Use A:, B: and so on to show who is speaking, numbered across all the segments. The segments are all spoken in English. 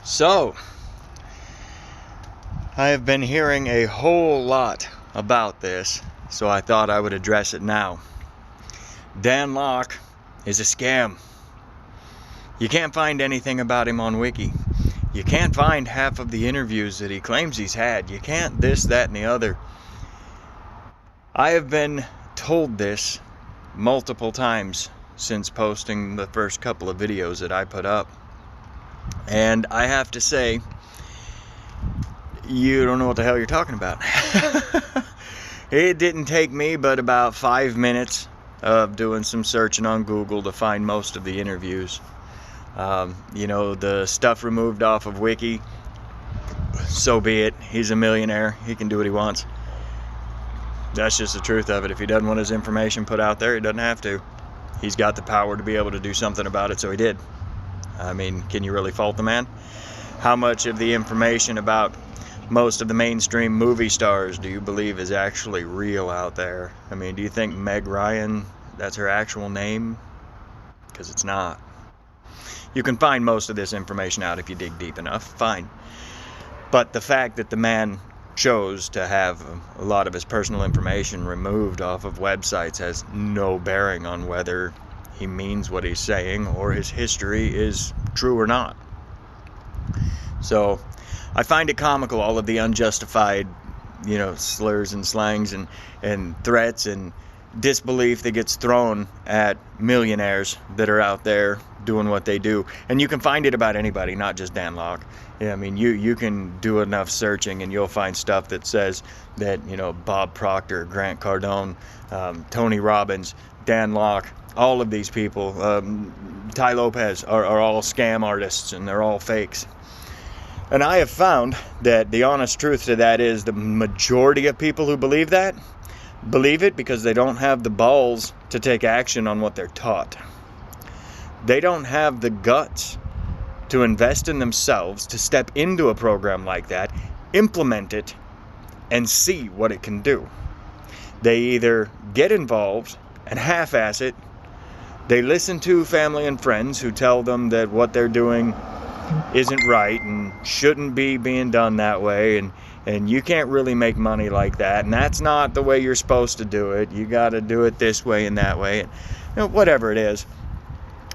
A: So, I have been hearing a whole lot about this, so I thought I would address it now. Dan Lok is a scam. You can't find anything about him on Wiki. You can't find half of the interviews that he claims he's had. You can't this, that, and the other. I have been told this multiple times since posting the first couple of videos that I put up. And I have to say, you don't know what the hell you're talking about. It didn't take me but about 5 minutes of doing some searching on Google to find most of the interviews. The stuff removed off of Wiki, so be it. He's a millionaire. He can do what he wants. That's just the truth of it. If he doesn't want his information put out there, he doesn't have to. He's got the power to be able to do something about it, so he did. I mean, can you really fault the man? How much of the information about most of the mainstream movie stars do you believe is actually real out there? I mean, do you think Meg Ryan, that's her actual name? Because it's not. You can find most of this information out if you dig deep enough, fine. But the fact that the man chose to have a lot of his personal information removed off of websites has no bearing on whether he means what he's saying or his history is true or not. So I find it comical, all of the unjustified, slurs and slangs and threats and disbelief that gets thrown at millionaires that are out there doing what they do. And you can find it about anybody, not just Dan Lok. Yeah, I mean, you can do enough searching and you'll find stuff that says that, Bob Proctor, Grant Cardone, Tony Robbins, Dan Lok, all of these people, Ty Lopez are all scam artists and they're all fakes. And I have found that the honest truth to that is the majority of people who believe that believe it because they don't have the balls to take action on what they're taught. They don't have the guts to invest in themselves, to step into a program like that, implement it, and see what it can do. They either get involved and half-ass it. They listen to family and friends who tell them that what they're doing isn't right and shouldn't be being done that way, and you can't really make money like that, and that's not the way you're supposed to do it. You got to do it this way and that way, and whatever it is.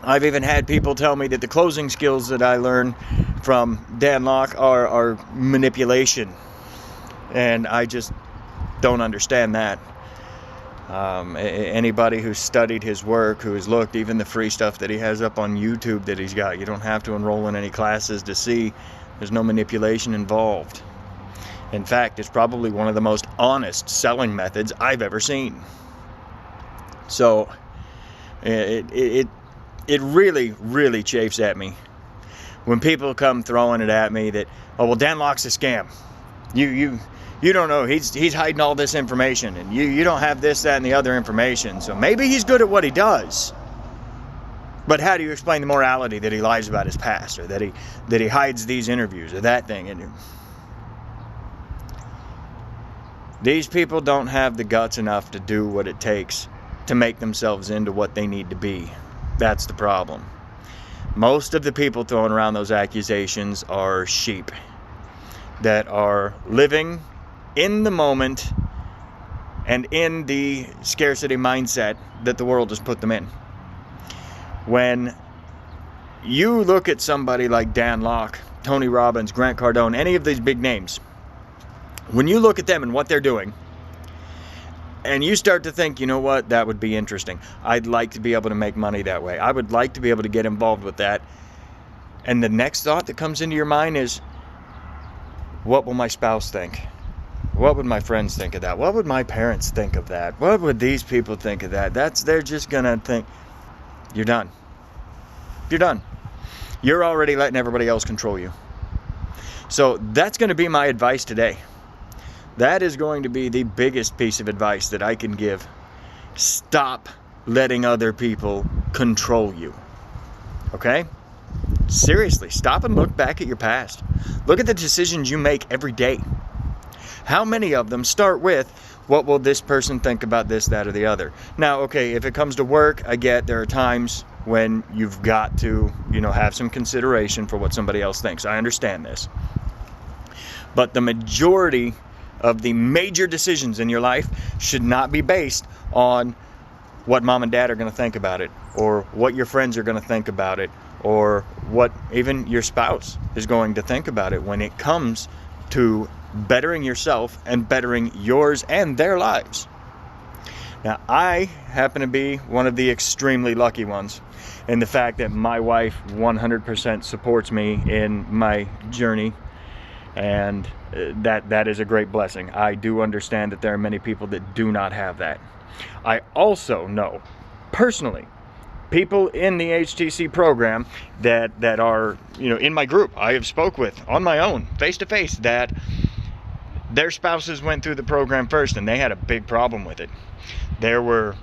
A: I've even had people tell me that the closing skills that I learned from Dan Lok are manipulation, and I just don't understand that. Anybody who's studied his work, who has looked, even the free stuff that he has up on YouTube that he's got, you don't have to enroll in any classes to see there's no manipulation involved. In fact, it's probably one of the most honest selling methods I've ever seen. So it really, really chafes at me when people come throwing it at me that, oh, well, Dan Lok's a scam. You don't know, he's hiding all this information, and you don't have this, that, and the other information. So maybe he's good at what he does, but how do you explain the morality that he lies about his past, or that he hides these interviews, or that thing? And these people don't have the guts enough to do what it takes to make themselves into what they need to be. That's the problem. Most of the people throwing around those accusations are sheep that are living in the moment and in the scarcity mindset that the world has put them in. When you look at somebody like Dan Lok, Tony Robbins, Grant Cardone, any of these big names, when you look at them and what they're doing, and you start to think, you know what, that would be interesting. I'd like to be able to make money that way. I would like to be able to get involved with that. And the next thought that comes into your mind is, what will my spouse think? What would my friends think of that? What would my parents think of that? What would these people think of that? They're just going to think, you're done. You're done. You're already letting everybody else control you. So that's going to be my advice today. That is going to be the biggest piece of advice that I can give. Stop letting other people control you. Okay? Seriously, stop and look back at your past. Look at the decisions you make every day. How many of them start with, what will this person think about this, that, or the other? Now, okay, if it comes to work, I get there are times when you've got to, have some consideration for what somebody else thinks. I understand this. But the majority of the major decisions in your life should not be based on what mom and dad are going to think about it, or what your friends are going to think about it, or what even your spouse is going to think about it when it comes to bettering yourself and bettering yours and their lives. Now, I happen to be one of the extremely lucky ones in the fact that my wife 100% supports me in my journey, and that is a great blessing. I do understand that there are many people that do not have that. I also know personally people in the HTC program that are, in my group I have spoke with on my own face to face, that their spouses went through the program first and they had a big problem with it. There were,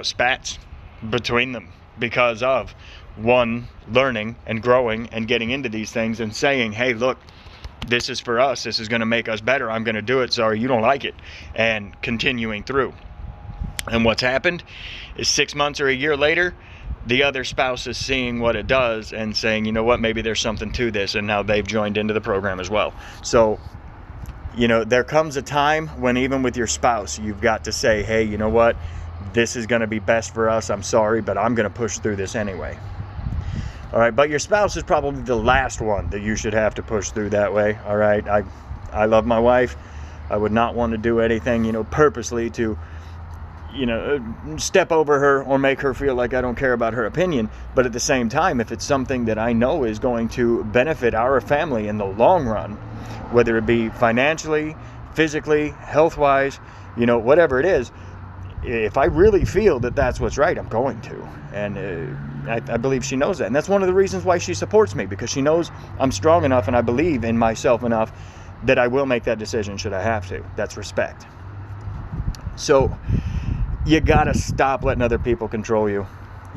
A: spats between them because of one learning and growing and getting into these things and saying, hey, look, this is for us, this is going to make us better, I'm going to do it, sorry you don't like it, and continuing through. And what's happened is 6 months or a year later, the other spouse is seeing what it does and saying, you know what, maybe there's something to this, and now they've joined into the program as well. So, there comes a time when even with your spouse, you've got to say, hey, you know what, this is going to be best for us, I'm sorry, but I'm going to push through this anyway. All right, but your spouse is probably the last one that you should have to push through that way. All right, I love my wife. I would not want to do anything, purposely to, step over her or make her feel like I don't care about her opinion. But at the same time, if it's something that I know is going to benefit our family in the long run, whether it be financially, physically, health-wise, whatever it is, if I really feel that that's what's right, I'm going to. And I believe she knows that. And that's one of the reasons why she supports me, because she knows I'm strong enough and I believe in myself enough that I will make that decision should I have to. That's respect. So you got to stop letting other people control you.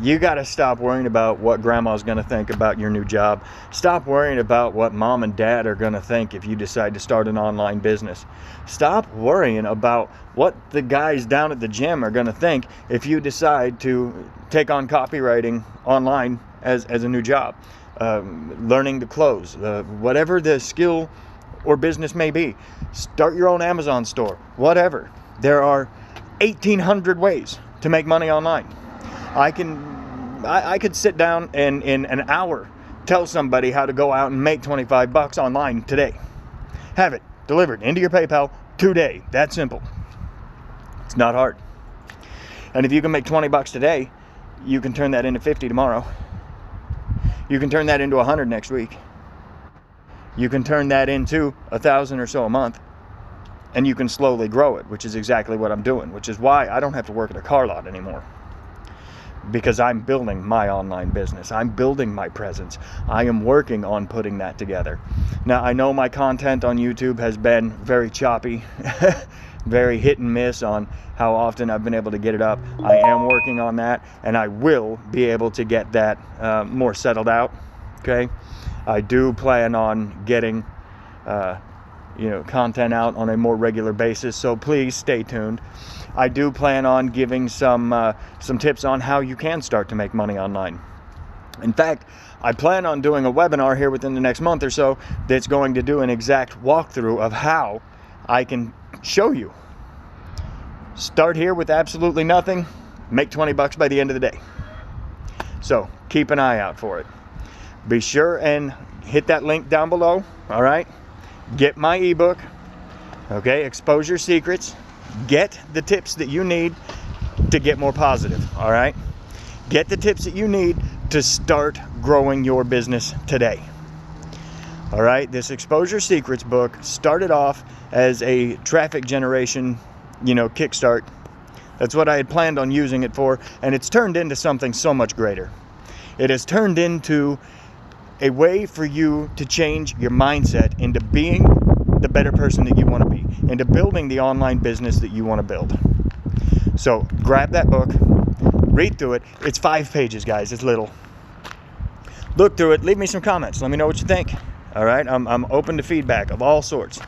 A: You got to stop worrying about what grandma's going to think about your new job. Stop worrying about what mom and dad are going to think if you decide to start an online business. Stop worrying about what the guys down at the gym are going to think if you decide to take on copywriting online as a new job. Learning to close, whatever the skill or business may be. Start your own Amazon store, whatever. There are 1,800 ways to make money online. I could sit down and in an hour tell somebody how to go out and make $25 online today. Have it delivered into your PayPal today. That simple. It's not hard. And if you can make $20 today, you can turn that into 50 tomorrow. You can turn that into 100 next week. You can turn that into 1,000 or so a month. And you can slowly grow it, which is exactly what I'm doing, which is why I don't have to work at a car lot anymore. Because I'm building my online business. I'm building my presence. I am working on putting that together. Now, I know my content on YouTube has been very choppy, very hit and miss on how often I've been able to get it up. I am working on that, and I will be able to get that more settled out, okay? I do plan on getting content out on a more regular basis, so please stay tuned. I do plan on giving some tips on how you can start to make money online. In fact, I plan on doing a webinar here within the next month or so that's going to do an exact walkthrough of how I can show you. Start here with absolutely nothing, make $20 by the end of the day. So keep an eye out for it. Be sure and hit that link down below, all right? Get my ebook, okay, Expose Your Secrets. Get the tips that you need to get more positive, all right? Get the tips that you need to start growing your business today. All right, this Expose Your Secrets book started off as a traffic generation, kickstart. That's what I had planned on using it for, and it's turned into something so much greater. It has turned into a way for you to change your mindset into being the better person that you want to be, into building the online business that you want to build. So grab that book, read through it. It's 5 pages, guys. It's little. Look through it. Leave me some comments. Let me know what you think. All right, I'm open to feedback of all sorts.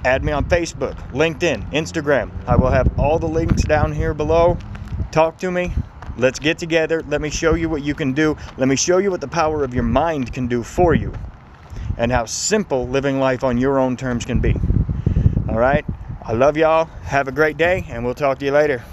A: Add me on Facebook, LinkedIn, Instagram. I will have all the links down here below. Talk to me. Let's get together. Let me show you what you can do. Let me show you what the power of your mind can do for you, and how simple living life on your own terms can be. All right? I love y'all. Have a great day, and we'll talk to you later.